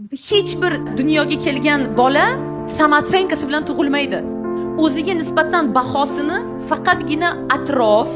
hech bir dunyoga kelgan bola samotsenkasi bilan tug'ilmaydi. O'ziga nisbatan bahosini faqatgina atrof,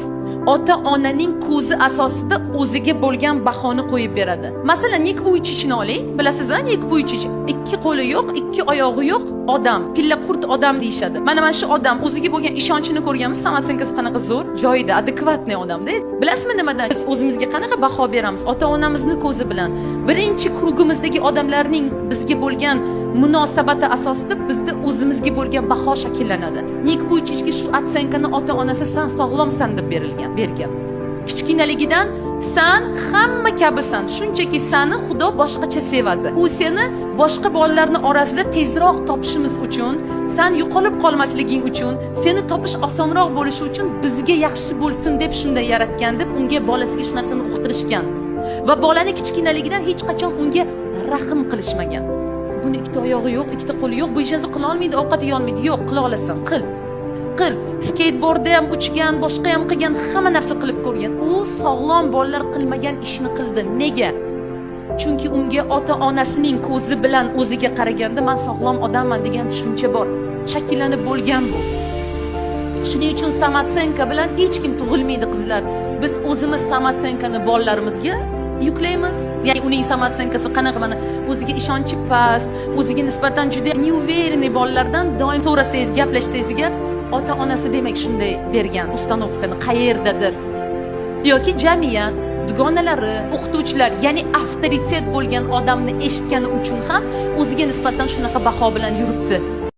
ota-onaning ko'zi asosida o'ziga bo'lgan bahoni qo'yib beradi. Masalan, Nik Vuychichni oling. Bilasizmi, Nik Vuychich ikki qo'li yo'q, ikki oyog'i yo'q odam, pilla qurt odam deyshadi. Mana shu odam o'ziga bo'lgan ishonchini ko'rganmiz, samotsenkasi qanaqa zo'r, joyida, adekvatniy odamda. Bilasizmi nimadan? Biz o'zimizga qanaqa baho beramiz? Ota-onamizni ko'zi bilan. Birinchi krugimizdagi odamlarning bizga bo'lgan munosabati asosida bizda o'zimizga bo'lgan baho shakllanadi. Nik Vuychichga shu otsenkani ota-onasi san sog'lomsan deb bergan. Kichkinaligidan san hamma kabisan, shunchaki seni Xudo boshqacha sevadi. U seni boshqa bolalarning orasida tezroq topishimiz uchun, sen yo'qolib qolmasliging uchun, seni topish osonroq bo'lishi uchun bizga yaxshi bo'lsin deb shunday yaratgan deb unga bolasiga shu narsani uqtirishgan. Va bolani kichkinaligidan hech qachon unga rahm qilishmagan. Buni ikkita oyog'i yo'q, ikkita qo'li yo'q, bu ishni qila olmaydi, ovqat yeya olmaydi. Yo'q, qila olasan, qil. Skateboardda ham uchgan, boshqa ham qilgan, hamma narsa qilib ko'rgan. U sog'lom bolalar qilmagan ishni qildi. Nega? Chunki unga ota-onasining ko'zi bilan o'ziga qaraganda men sog'lom odamman degan tushuncha bor. Shakllanib bo'lgan bu. Shuning uchun samotsenka bilan hech kim tug'ilmaydi qizlar. Biz o'zimiz samotsenkani bolalarimizga yuklaymiz. Ya'ni uning samotsenkasi qanaqa, mana o'ziga ishonchi past, o'ziga nisbatan juda neuverniy bolalardan doim so'rasangiz, gaplashsangizga ota-onasi demak shunday bergan ustanovkani qayerdadir. Yoki jamiyat, dugonalari, o'qituvchilar, ya'ni avtoritet bo'lgan odamni eshitgani uchun ham o'ziga nisbatan shunaqa baho bilan yuribdi.